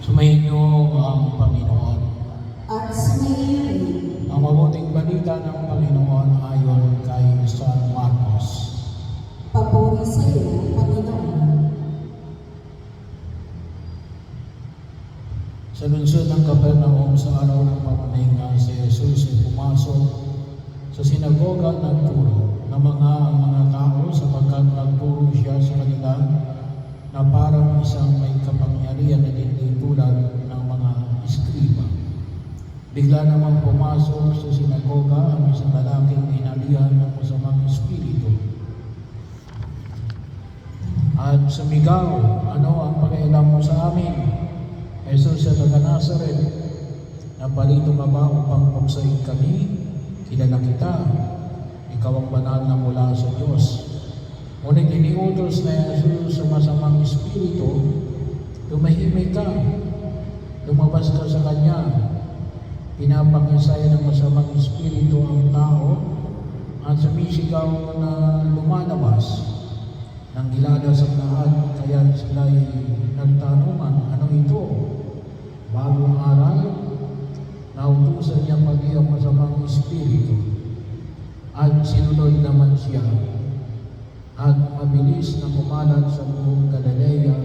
Sumayin niyo ang Panginoon. At sumayin rin. Ang mabuting balita ng Panginoon ayon kay San Marcos. Papuri sa iyo, Panginoon. Sa lungsod ng Capernaum sa araw ng pamamahinga, si Jesus ay pumasok sa sinagoga at nagturo ng mga tao sapagkat nagturo siya sa kanila na parang isang may kapangyarihan na hindi tulad ng mga iskriba. Bigla namang pumasok sa sinagoga ang isang lalaking inalihan ng masamang espiritu. At sumigaw, "Ano ang pakialam mo sa amin, Jesus sa taga Nazaret? Napalito ka ba upang pagsain kami? Kilala kita, ikaw ang banal na mula sa Diyos." Ngunit iniutos na Jesus sa masamang espiritu, "Tumahimik ka, lumabas ka sa kanya." Pinapangisay ng masamang espiritu ang tao at sumisigaw na lumalabas. Nang iladas ang lahat, kaya sila'y nagtanungan, "Ano ito? Bagong aral?" Nautusan niya pati ang masamang espiritu at sinunod naman siya at mabilis na kumalat sa buong Galilea